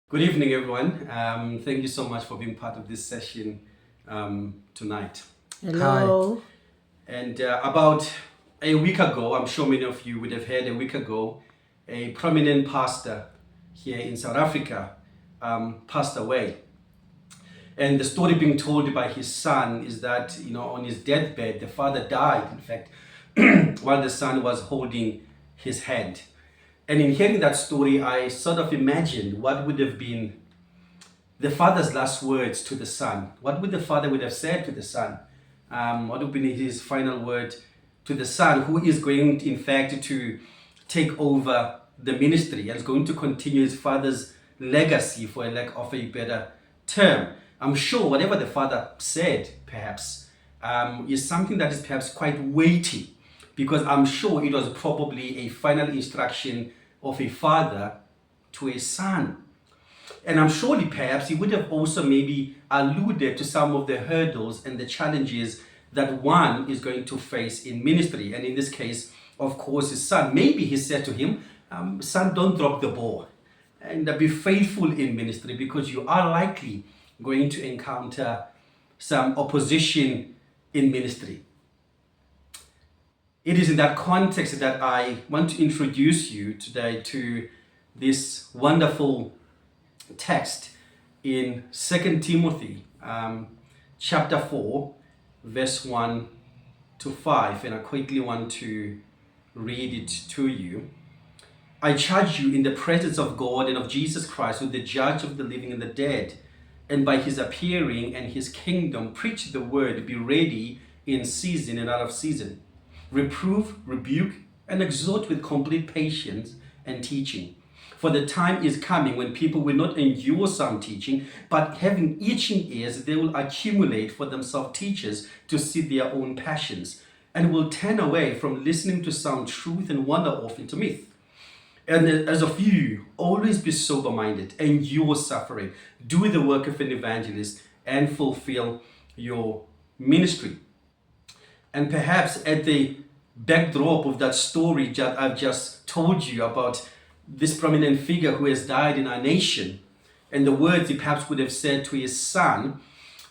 Good evening, everyone. Thank you so much for being part of this session tonight. Hi. Hello. And about a week ago, I'm sure many of you would have heard a week ago, a prominent pastor here in South Africa passed away. And the story being told by his son is that, on his deathbed, the father died, in fact, while the son was holding his hand. And in hearing that story, I sort of imagined what would have been the father's last words to the son. What would the father would have said to the son? What would be his final word to the son, who is going, in fact, to take over the ministry and is going to continue his father's legacy, for a lack of a better term. I'm sure whatever the father said, perhaps, is something that is perhaps quite weighty, because I'm sure it was probably a final instruction of a father to a son. And I'm surely perhaps he would have also maybe alluded to some of the hurdles and the challenges that one is going to face in ministry. And in this case, of course, his son. Maybe he said to him, son, don't drop the ball and be faithful in ministry, because you are likely going to encounter some opposition in ministry. It is in that context that I want to introduce you today to this wonderful text in 2 Timothy chapter 4, verse 1 to 5, and I quickly want to read it to you. I charge you in the presence of God and of Jesus Christ, who is the judge of the living and the dead, and by his appearing and his kingdom, preach the word, be ready in season and out of season. Reprove, rebuke, and exhort with complete patience and teaching. For the time is coming when people will not endure sound teaching, but having itching ears, they will accumulate for themselves teachers to suit their own passions, and will turn away from listening to sound truth and wander off into myth. And as of you, always be sober-minded, endure suffering, do the work of an evangelist, and fulfill your ministry. And perhaps at the backdrop of that story that I've just told you about this prominent figure who has died in our nation, and the words he perhaps would have said to his son,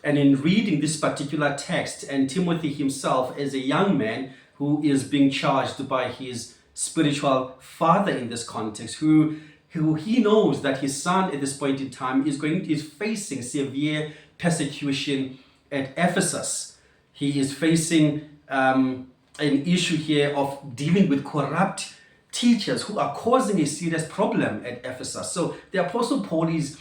and in reading this particular text, and Timothy himself as a young man who is being charged by his spiritual father in this context, who he knows that his son at this point in time is facing severe persecution at Ephesus. He is facing an issue here of dealing with corrupt teachers who are causing a serious problem at Ephesus. So the Apostle Paul is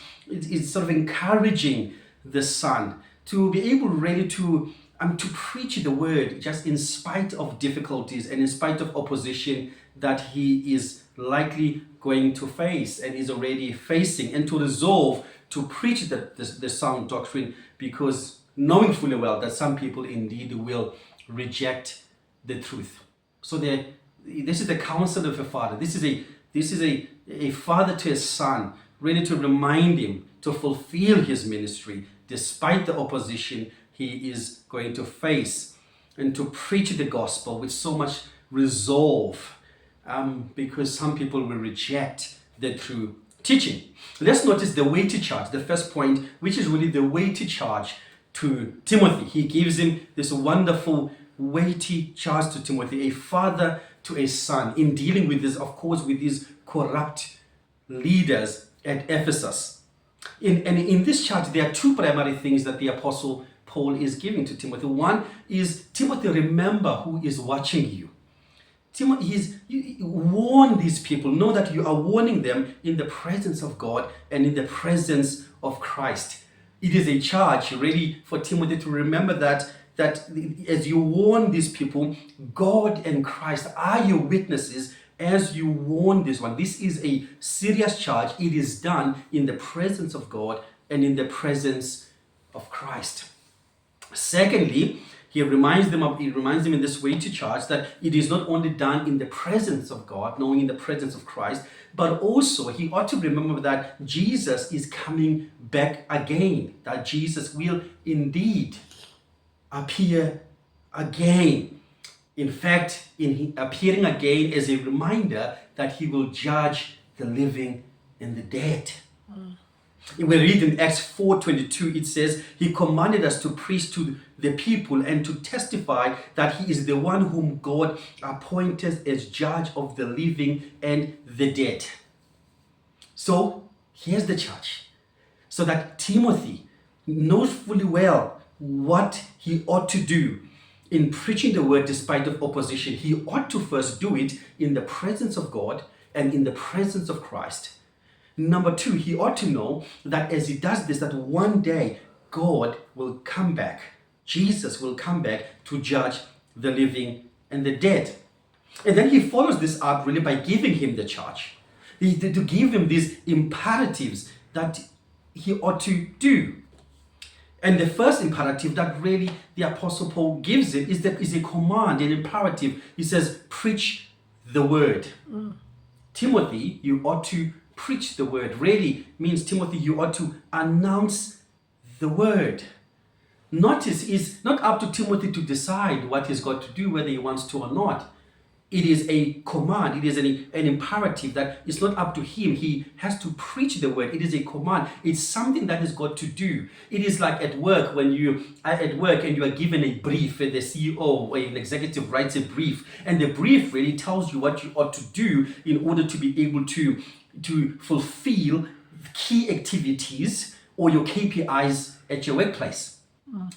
sort of encouraging the son to be able really to preach the word just in spite of difficulties and in spite of opposition that he is likely going to face and is already facing, and to resolve to preach the sound doctrine, because knowing fully well that some people indeed will reject the truth. So this is the counsel of a father. This is a father to a son, ready to remind him to fulfill his ministry despite the opposition he is going to face, and to preach the gospel with so much resolve, because some people will reject the true teaching. Let's notice the weighty charge, the first point, which is really the weighty charge to Timothy. He gives him this wonderful weighty charge to Timothy, a father to a son, in dealing with this, of course, with these corrupt leaders at Ephesus. And in this charge, there are two primary things that the Apostle Paul is giving to Timothy. One is, Timothy, remember who is watching you. Timothy, you warn these people. Know that you are warning them in the presence of God and in the presence of Christ. It is a charge really for Timothy to remember that as you warn these people, God and Christ are your witnesses as you warn this one. This is a serious charge. It is done in the presence of God and in the presence of Christ. Secondly, he reminds them in this way to charge that it is not only done in the presence of God, knowing in the presence of Christ, but also he ought to remember that Jesus is coming back again, that Jesus will indeed appear again. In fact, in appearing again as a reminder that he will judge the living and the dead. We read in Acts 4:22, it says, he commanded us to preach to the people and to testify that he is the one whom God appointed as judge of the living and the dead. So here's the church. So that Timothy knows fully well what he ought to do in preaching the word despite of opposition. He ought to first do it in the presence of God and in the presence of Christ. Number two, he ought to know that as he does this, that one day God will come back. Jesus will come back to judge the living and the dead. And then he follows this up really by giving him the charge. To give him these imperatives that he ought to do. And the first imperative that really the Apostle Paul gives it is a command, an imperative. He says, preach the word. Timothy, you ought to preach the word. Really means, Timothy, you ought to announce the word. Notice, it's not up to Timothy to decide what he's got to do, whether he wants to or not. It is a command. It is an imperative that it's not up to him. He has to preach the word. It is a command. It's something that he's got to do. It is like at work, when you are at work and you are given a brief, and the CEO or an executive writes a brief, and the brief really tells you what you ought to do in order to be able to fulfill key activities or your KPIs at your workplace.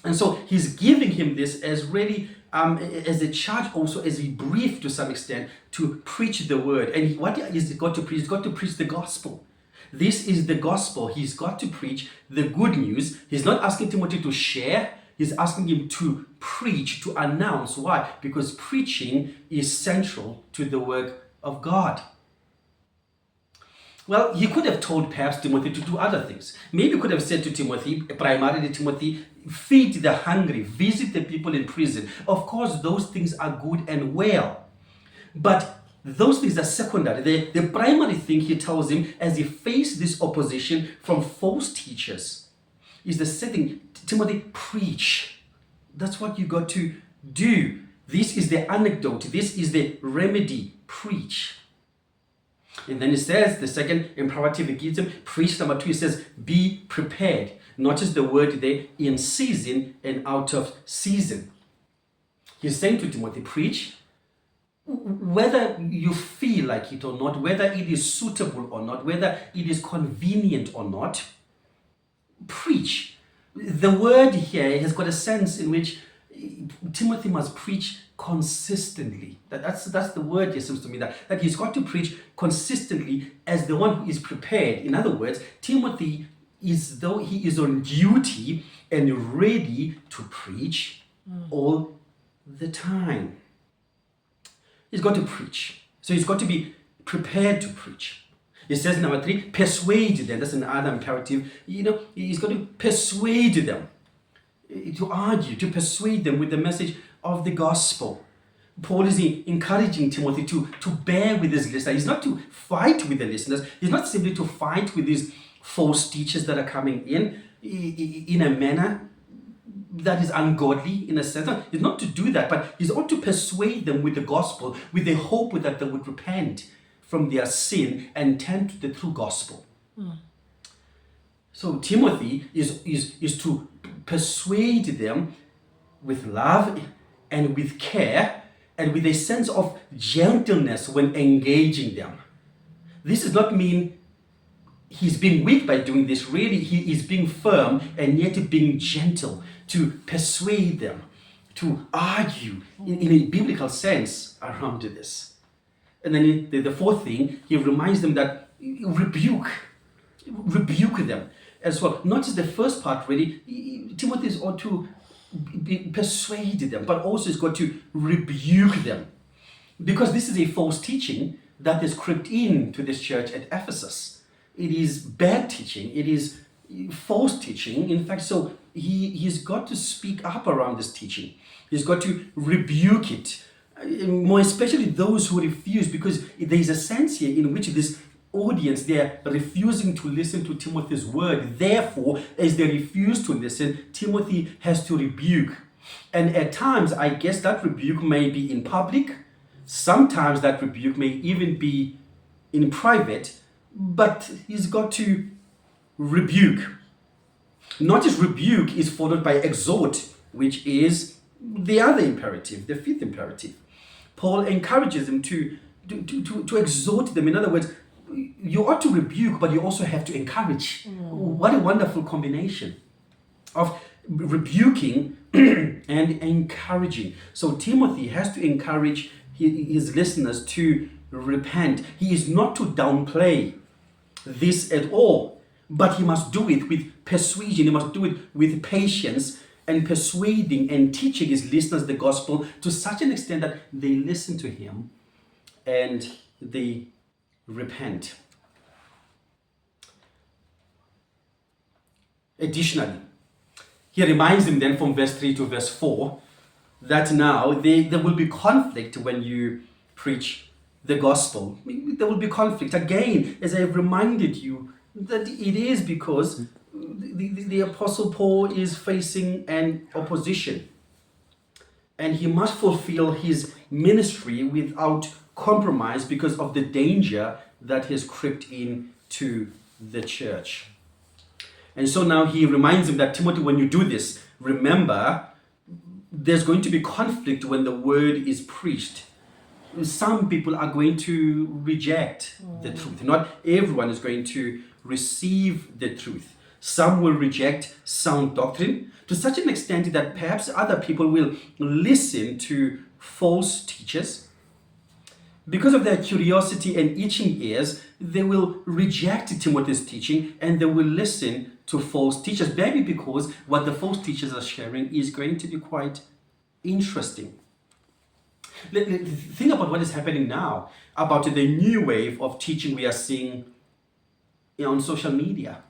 And so he's giving him this as really as a charge, also as a brief to some extent, to preach the word. And what is he got to preach? He's got to preach the gospel. This is the gospel. He's got to preach the good news. He's not asking Timothy to share. He's asking him to preach, to announce. Why? Because preaching is central to the work of God. Well, he could have told perhaps Timothy to do other things. Maybe he could have said to Timothy, primarily Timothy, feed the hungry, visit the people in prison. Of course, those things are good and well. But those things are secondary. The primary thing he tells him as he faces this opposition from false teachers is the setting. Timothy, preach. That's what you got to do. This is the anecdote. This is the remedy. Preach. And then it says, the second imperative he gives him, preach. Number 2, he says, be prepared. Notice the word there, in season and out of season. He's saying to Timothy, preach. Whether you feel like it or not, whether it is suitable or not, whether it is convenient or not, preach. The word here has got a sense in which Timothy must preach consistently. That's the word, it seems to me, that he's got to preach consistently as the one who is prepared. In other words, Timothy is though he is on duty and ready to preach all the time. He's got to preach. So he's got to be prepared to preach. It says number 3, persuade them. That's another imperative. He's got to persuade them, to argue, to persuade them with the message of the gospel. Paul is encouraging Timothy to bear with his listeners. He's not to fight with the listeners. He's not simply to fight with these false teachers that are coming in a manner that is ungodly, in a sense. He's not to do that, but he's ought to persuade them with the gospel, with the hope that they would repent from their sin and turn to the true gospel. So Timothy is to persuade them with love and with care and with a sense of gentleness when engaging them. This does not mean he's being weak by doing this. Really, he is being firm and yet being gentle to persuade them, to argue in a biblical sense around this. And then the fourth thing, he reminds them that rebuke them as well. Not just the first part, really. Timothy ought to persuade them, but also he's got to rebuke them. Because this is a false teaching that has crept into this church at Ephesus. It is bad teaching. It is false teaching. In fact, so he's got to speak up around this teaching. He's got to rebuke it. More especially those who refuse, because there is a sense here in which this audience, they are refusing to listen to Timothy's word. Therefore, as they refuse to listen, Timothy has to rebuke. And at times, I guess that rebuke may be in public. Sometimes that rebuke may even be in private. But he's got to rebuke. Notice rebuke is followed by exhort, which is the other imperative, the fifth imperative. Paul encourages them to exhort them. In other words, you ought to rebuke, but you also have to encourage. What a wonderful combination of rebuking and encouraging. So Timothy has to encourage his listeners to repent. He is not to downplay this at all, but he must do it with persuasion. He must do it with patience and persuading and teaching his listeners the gospel to such an extent that they listen to him and they repent. Additionally, he reminds them then from verse 3 to verse 4 that now there will be conflict when you preach the gospel. There will be conflict. Again, as I have reminded you, that it is because the Apostle Paul is facing an opposition. And he must fulfill his ministry without compromise because of the danger that has crept into the church. And so now he reminds him that, Timothy, when you do this, remember, there's going to be conflict when the word is preached. Some people are going to reject the truth. Not everyone is going to receive the truth. Some will reject sound doctrine to such an extent that perhaps other people will listen to false teachers. Because of their curiosity and itching ears, they will reject Timothy's teaching and they will listen to false teachers, maybe because what the false teachers are sharing is going to be quite interesting. Think about what is happening now, about the new wave of teaching we are seeing on social media.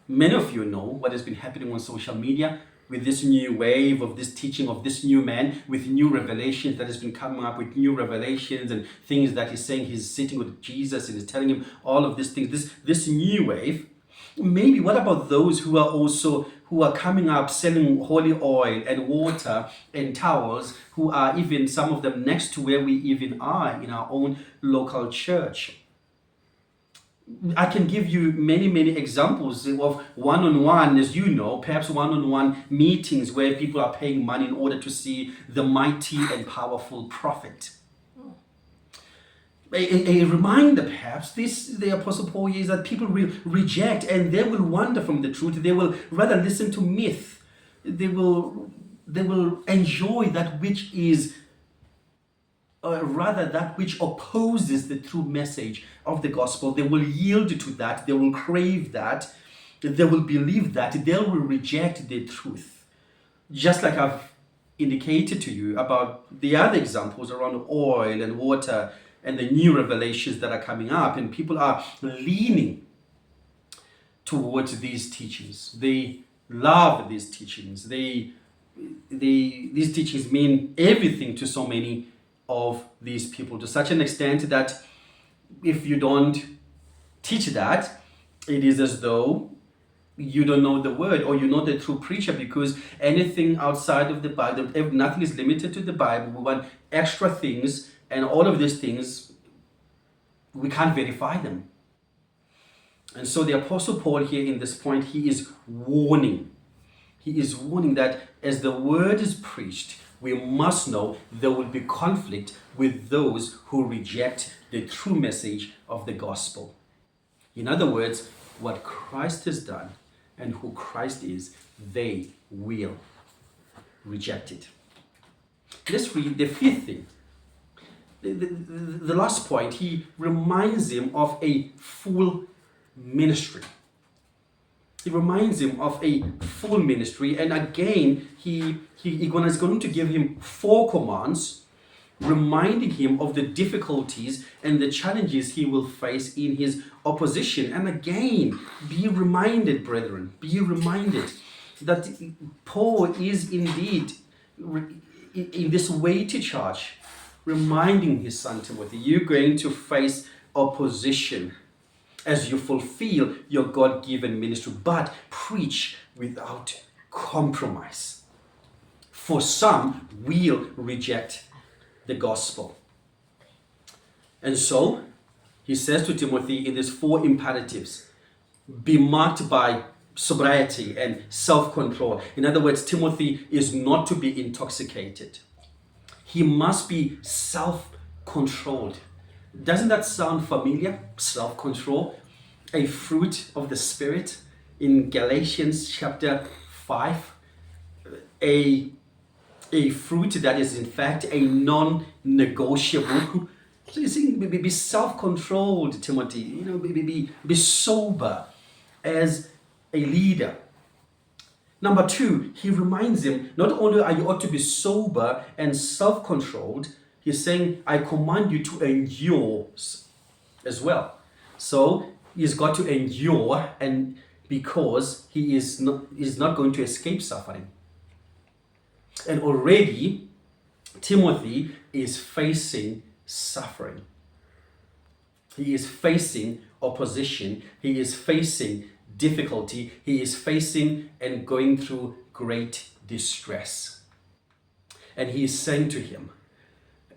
Many of you know what has been happening on social media with this new wave of this teaching of this new man with new revelations that has been coming up with new revelations and things that he's saying. He's sitting with Jesus and he's telling him all of these things. This new wave. Maybe what about those who are coming up selling holy oil and water and towels, who are even some of them next to where we even are in our own local church? I can give you many examples of one-on-one, as you know, perhaps one-on-one meetings where people are paying money in order to see the mighty and powerful prophet. A reminder, perhaps, the Apostle Paul is that people will reject and they will wander from the truth. They will rather listen to myth. They will enjoy that which is rather that which opposes the true message of the gospel. They will yield to that. They will crave that. They will believe that. They will reject the truth. Just like I've indicated to you about the other examples around oil and water and the new revelations that are coming up, and people are leaning towards these teachings. They love these teachings. These teachings mean everything to so many of these people, to such an extent that if you don't teach that, it is as though you don't know the word, or you're not a true preacher, because anything outside of the Bible, nothing is limited to the Bible. We want extra things, and all of these things, we can't verify them. And so the Apostle Paul here in this point, he is warning. He is warning that as the word is preached, we must know there will be conflict with those who reject the true message of the gospel. In other words, what Christ has done and who Christ is, they will reject it. Let's read the fifth thing. The last point, he reminds him of a full ministry. He reminds him of a full ministry, and again, he is going to give him 4 commands, reminding him of the difficulties and the challenges he will face in his opposition. And again, be reminded, brethren, be reminded that Paul is indeed in this weighty charge, reminding his son Timothy, you're going to face opposition as you fulfill your God-given ministry, but preach without compromise. For some will reject the gospel. And so, he says to Timothy in these 4 imperatives, be marked by sobriety and self-control. In other words, Timothy is not to be intoxicated. He must be self-controlled. Doesn't that sound familiar? Self-control, a fruit of the Spirit in Galatians chapter 5. A fruit that is in fact a non-negotiable. So you see, be self-controlled, Timothy. Be sober as a leader. Number 2, he reminds him, not only are you ought to be sober and self-controlled, he's saying, I command you to endure as well. So he's got to endure, and because he is not going to escape suffering. And already Timothy is facing suffering. He is facing opposition. He is facing difficulty. He is facing and going through great distress. And he is saying to him,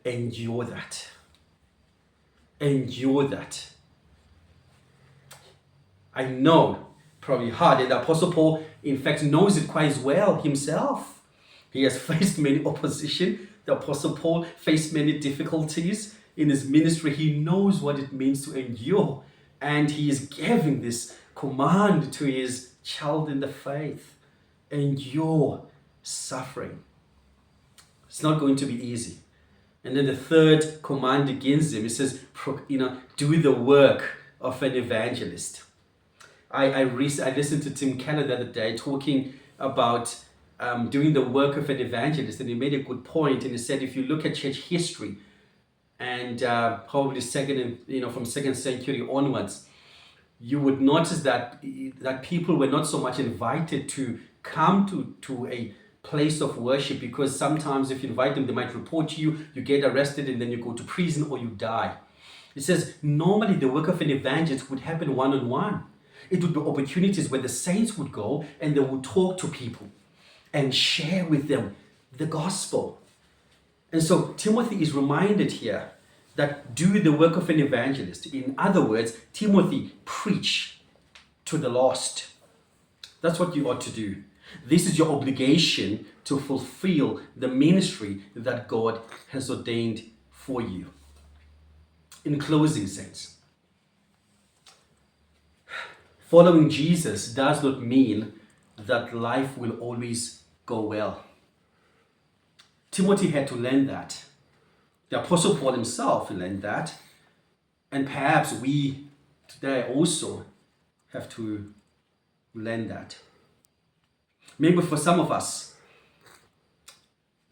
endure that. Endure that. I know, probably hard, and the Apostle Paul, in fact, knows it quite well himself. He has faced many opposition. The Apostle Paul faced many difficulties in his ministry. He knows what it means to endure. And he is giving this command to his child in the faith. Endure suffering. It's not going to be easy. And then the third command against him, it says, do the work of an evangelist. I listened to Tim Keller the other day talking about doing the work of an evangelist, and he made a good point. And he said, if you look at church history, and probably from 2nd century onwards, you would notice that people were not so much invited to come to a place of worship, because sometimes if you invite them, they might report you get arrested, and then you go to prison or you die. It says normally the work of an evangelist would happen one-on-one. It would be opportunities where the saints would go and they would talk to people and share with them the gospel. And so Timothy is reminded here that do the work of an evangelist. In other words, Timothy, preach to the lost. That's what you ought to do. This is your obligation to fulfill the ministry that God has ordained for you. In closing, saints, following Jesus does not mean that life will always go well. Timothy had to learn that. The Apostle Paul himself learned that. And perhaps we today also have to learn that. Maybe for some of us,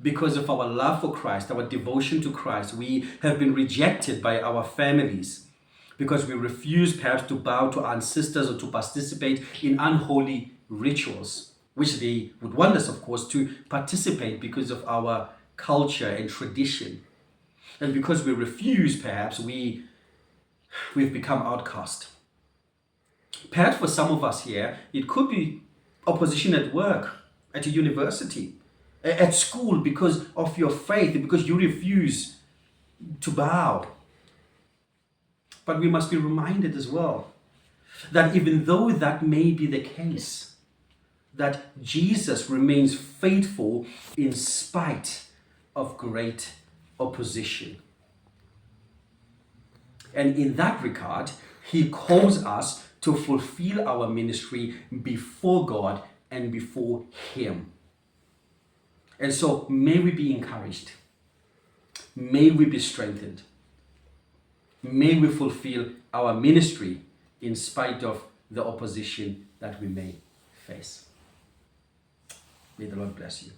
because of our love for Christ, our devotion to Christ, we have been rejected by our families because we refuse perhaps to bow to our ancestors or to participate in unholy rituals, which they would want us, of course, to participate because of our culture and tradition. And because we refuse, perhaps, we've become outcast. Perhaps for some of us here, it could be opposition at work, at a university, at school, because of your faith, because you refuse to bow. But we must be reminded as well that even though that may be the case, that Jesus remains faithful in spite of great opposition. And in that regard, he calls us to fulfill our ministry before God and before him. And so may we be encouraged. May we be strengthened. May we fulfill our ministry in spite of the opposition that we may face. May the Lord bless you.